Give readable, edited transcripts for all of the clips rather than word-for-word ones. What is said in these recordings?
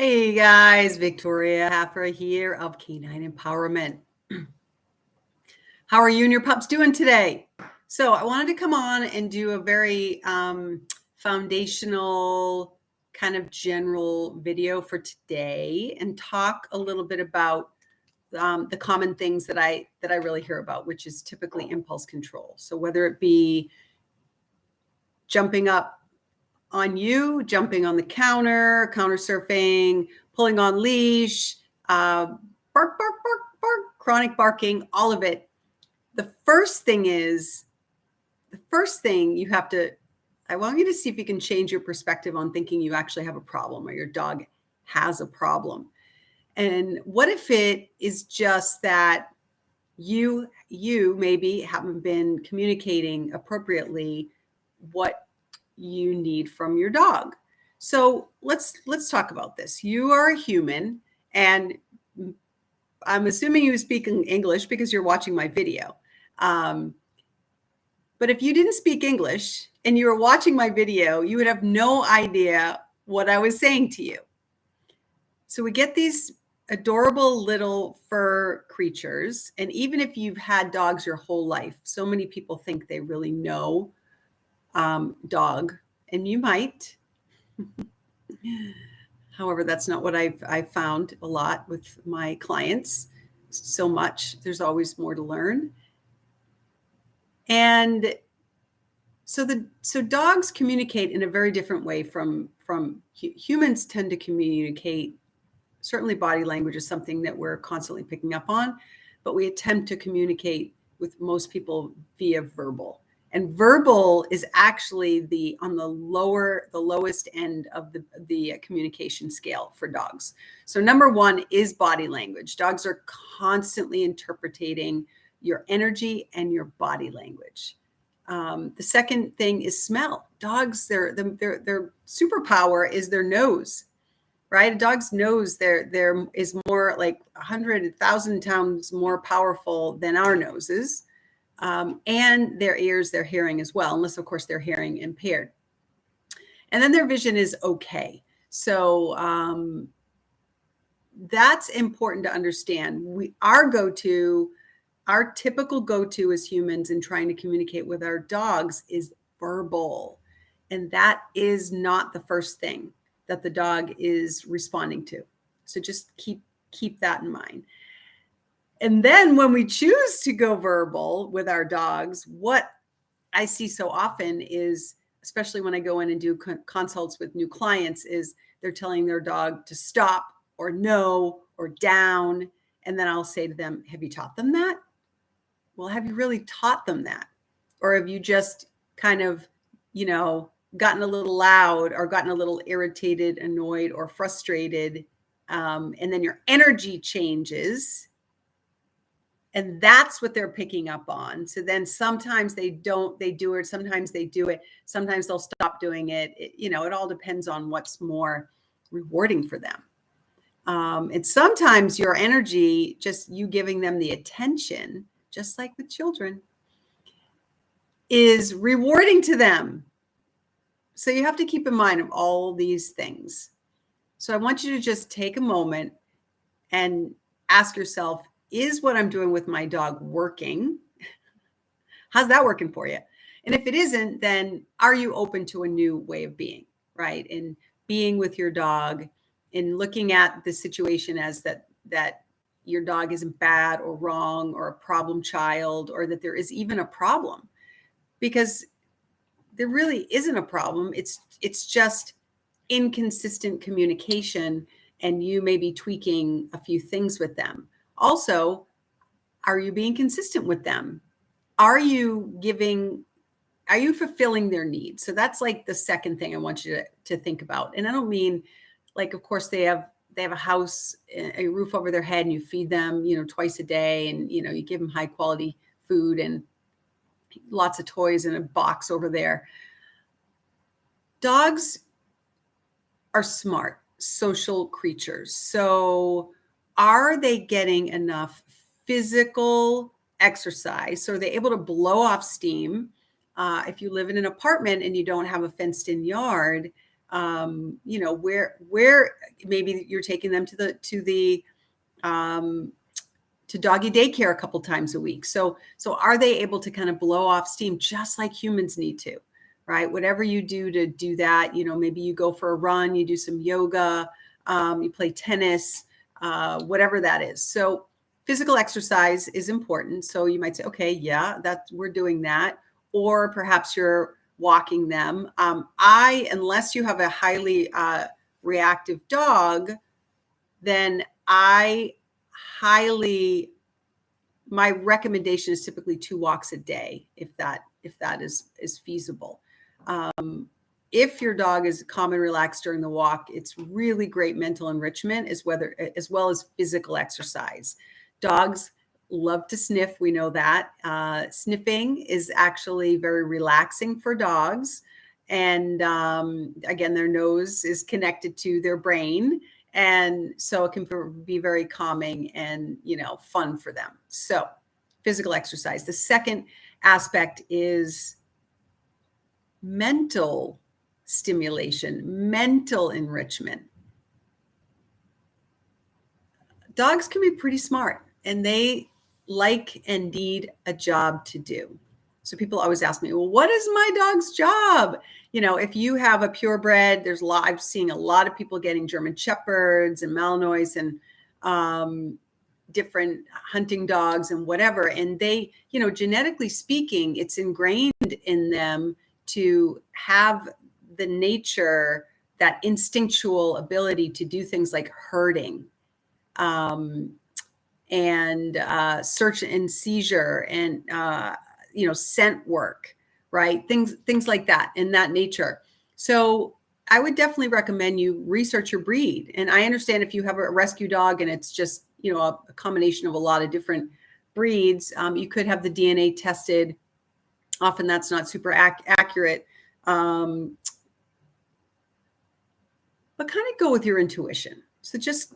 Hey guys, Victoria Hafra here of Canine Empowerment. How are you and your pups doing today? So I wanted to come on and do a very foundational kind of general video for today and talk a little bit about the common things that I really hear about, which is typically impulse control. So whether it be jumping up on you, jumping on the counter surfing, pulling on leash, bark, bark, bark, bark, chronic barking, all of it. The first thing you have to, I want you to see if you can change your perspective on thinking you actually have a problem or your dog has a problem. And what if it is just that you maybe haven't been communicating appropriately what you need from your dog. So let's talk about this. You are a human, and I'm assuming you speak English because you're watching my video. But if you didn't speak English and you were watching my video, you would have no idea what I was saying to you. So we get these adorable little fur creatures. And even if you've had dogs your whole life, so many people think they really know dog, and you might. However, that's not what I've found a lot with my clients. So much. There's always more to learn. And so dogs communicate in a very different way from humans. Tend to communicate. Certainly body language is something that we're constantly picking up on, but we attempt to communicate with most people via verbal. And verbal is actually on the lowest end of the communication scale for dogs. So number one is body language. Dogs are constantly interpreting your energy and your body language. The second thing is smell. Dogs, their superpower is their nose, right? A dog's nose there is more like 100,000 times more powerful than our noses. And their ears, their hearing as well, unless of course they're hearing impaired. And then their vision is okay. So that's important to understand. Our typical go-to as humans in trying to communicate with our dogs is verbal. And that is not the first thing that the dog is responding to. So just keep that in mind. And then when we choose to go verbal with our dogs, what I see so often is, especially when I go in and do consults with new clients, is they're telling their dog to stop or no or down. And then I'll say to them, have you taught them that? Well, have you really taught them that? Or have you just kind of, gotten a little loud or gotten a little irritated, annoyed, or frustrated? And then your energy changes. And that's what they're picking up on. So then sometimes they do it. Sometimes they do it. Sometimes they'll stop doing it. It all depends on what's more rewarding for them. And sometimes your energy, just you giving them the attention, just like with children, is rewarding to them. So you have to keep in mind of all these things. So I want you to just take a moment and ask yourself, is what I'm doing with my dog working? How's that working for you? And if it isn't, then are you open to a new way of being, right? And being with your dog and looking at the situation as that your dog isn't bad or wrong or a problem child, or that there is even a problem, because there really isn't a problem. It's just inconsistent communication, and you may be tweaking a few things with them. Also, are you being consistent with them? Are you fulfilling their needs? So that's like the second thing I want you to think about. And I don't mean like, of course, they have a house, a roof over their head, and you feed them, twice a day, and, you give them high quality food and lots of toys in a box over there. Dogs are smart, social creatures. So are they getting enough physical exercise? So are they able to blow off steam? If you live in an apartment and you don't have a fenced in yard, where maybe you're taking them um, to doggy daycare a couple times a week. So are they able to kind of blow off steam just like humans need to, right? Whatever you do to do that, maybe you go for a run, you do some yoga, you play tennis, whatever that is. So physical exercise is important. So you might say, okay, yeah, we're doing that. Or perhaps you're walking them. Unless you have a highly reactive dog, then my recommendation is typically 2 walks a day, if that is feasible. If your dog is calm and relaxed during the walk, it's really great mental enrichment as well as physical exercise. Dogs love to sniff. We know that. Sniffing is actually very relaxing for dogs. And again, their nose is connected to their brain. And so it can be very calming and, fun for them. So physical exercise. The second aspect is mental stimulation, mental enrichment. Dogs can be pretty smart and they like and need a job to do. So people always ask me, well, what is my dog's job? If you have a purebred, I've seen a lot of people getting German Shepherds and Malinois and different hunting dogs and whatever. And they, genetically speaking, it's ingrained in them to have the nature, that instinctual ability to do things like herding, and search and seizure and, scent work, right? Things like that in that nature. So I would definitely recommend you research your breed. And I understand if you have a rescue dog and it's just, a combination of a lot of different breeds, you could have the DNA tested. Often that's not super accurate. But kind of go with your intuition. So just,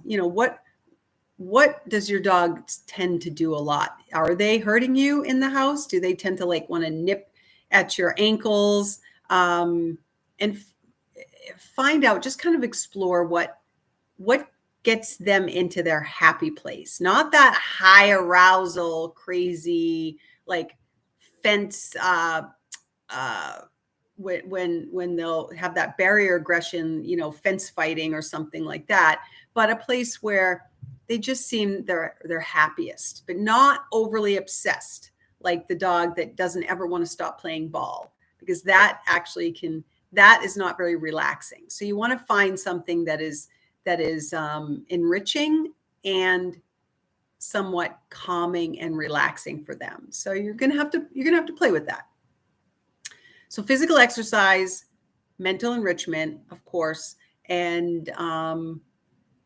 what does your dog tend to do a lot? Are they hurting you in the house? Do they tend to want to nip at your ankles? And find out, just kind of explore what gets them into their happy place, not that high arousal, crazy, fence, when they'll have that barrier aggression, fence fighting or something like that, but a place where they just seem they're happiest, but not overly obsessed, like the dog that doesn't ever want to stop playing ball, because that is not very relaxing. So you want to find something that is enriching and somewhat calming and relaxing for them. So you're gonna have to play with that. So physical exercise, mental enrichment, of course, and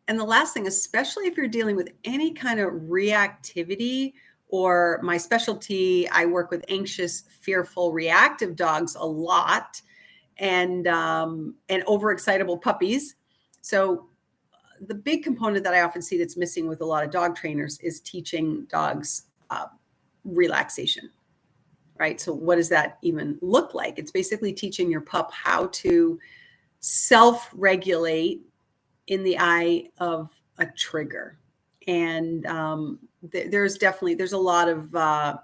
the last thing, especially if you're dealing with any kind of reactivity, or my specialty, I work with anxious, fearful, reactive dogs a lot, and overexcitable puppies. So the big component that I often see that's missing with a lot of dog trainers is teaching dogs relaxation, right? So what does that even look like? It's basically teaching your pup how to self-regulate in the eye of a trigger. And there's a lot of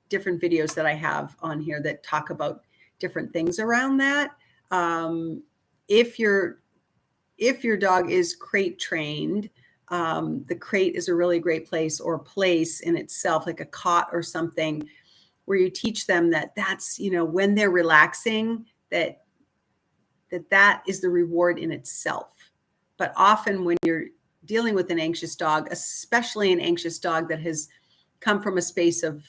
different videos that I have on here that talk about different things around that. If your dog is crate trained, the crate is a really great place, or place in itself, like a cot or something, where you teach them that's, when they're relaxing, that is the reward in itself. But often when you're dealing with an anxious dog, especially an anxious dog that has come from a space of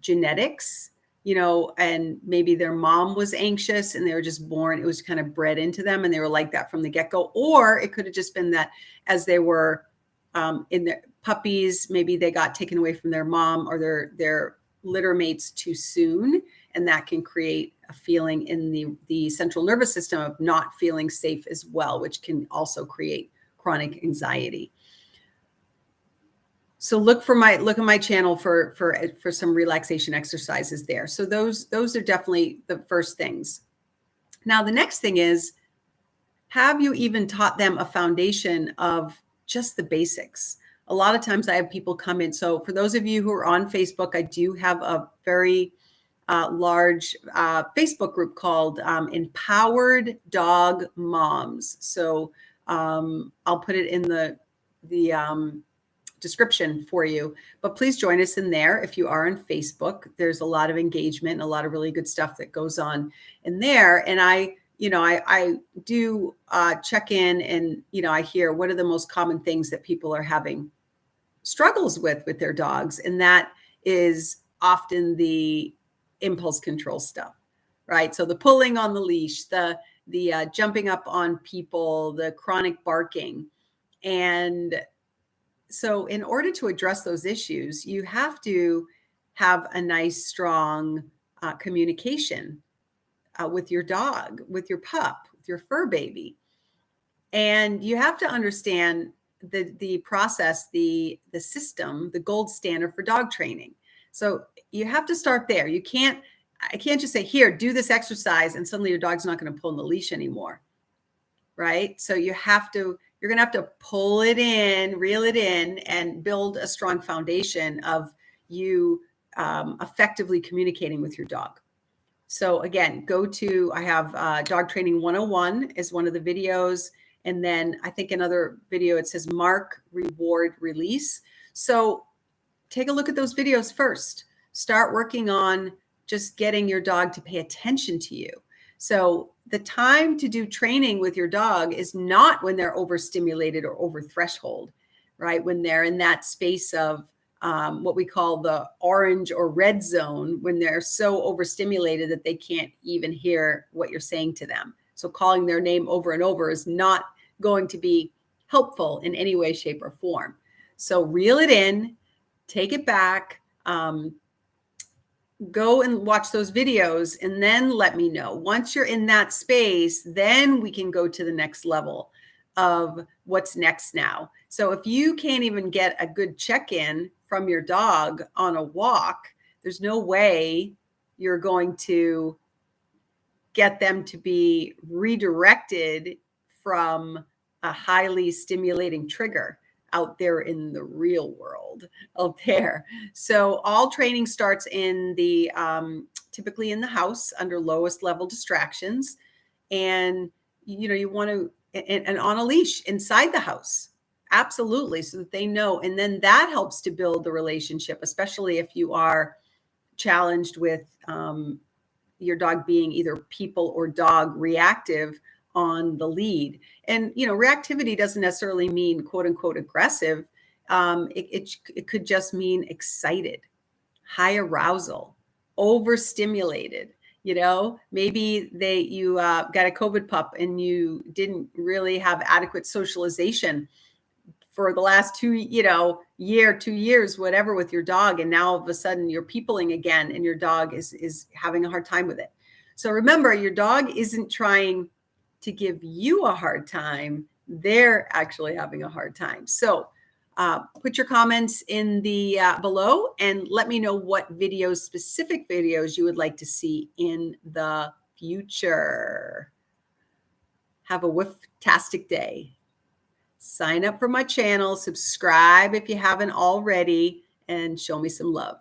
genetics, and maybe their mom was anxious and they were just born, it was kind of bred into them and they were like that from the get-go. Or it could have just been that as they were in their puppies, maybe they got taken away from their mom or their litter mates too soon. And that can create a feeling in the central nervous system of not feeling safe as well, which can also create chronic anxiety. So look at my channel for some relaxation exercises there. So those are definitely the first things. Now, the next thing is, have you even taught them a foundation of just the basics? A lot of times I have people come in. So for those of you who are on Facebook, I do have a very large Facebook group called Empowered Dog Moms. So I'll put it in the description for you, but please join us in there. If you are on Facebook, there's a lot of engagement and a lot of really good stuff that goes on in there. And I do check in, and I hear what are the most common things that people are having struggles with their dogs, and that is often the impulse control stuff, right? So the pulling on the leash, the jumping up on people, the chronic barking. And so in order to address those issues, you have to have a nice, strong communication with your dog, with your pup, with your fur baby. And you have to understand the process, the system, the gold standard for dog training. So you have to start there. I can't just say, here, do this exercise, and suddenly your dog's not going to pull on the leash anymore, right? So you're going to have to pull it in, reel it in, and build a strong foundation of you effectively communicating with your dog. So again, I have Dog Training 101 is one of the videos. And then I think another video, it says Mark, Reward, Release. So take a look at those videos first. Start working on just getting your dog to pay attention to you. So the time to do training with your dog is not when they're overstimulated or over threshold, right? When they're in that space of what we call the orange or red zone, when they're so overstimulated that they can't even hear what you're saying to them. So calling their name over and over is not going to be helpful in any way, shape, or form. So reel it in, take it back, go and watch those videos, and then let me know. Once you're in that space, then we can go to the next level of what's next now. So if you can't even get a good check-in from your dog on a walk, there's no way you're going to get them to be redirected from a highly stimulating trigger out there in the real world out there. So all training starts in the typically in the house under lowest level distractions, and you want to and on a leash inside the house. Absolutely, so that they know. And then that helps to build the relationship, especially if you are challenged with your dog being either people or dog reactive on the lead. And reactivity doesn't necessarily mean quote unquote aggressive. It could just mean excited, high arousal, overstimulated. Maybe you got a COVID pup and you didn't really have adequate socialization for the last 2 years, whatever, with your dog. And now all of a sudden you're peopling again and your dog is having a hard time with it. So remember, your dog isn't trying to give you a hard time. They're actually having a hard time. So put your comments in the below and let me know what specific videos you would like to see in the future. Have a whiff-tastic day. Sign up for my channel, subscribe if you haven't already, and show me some love.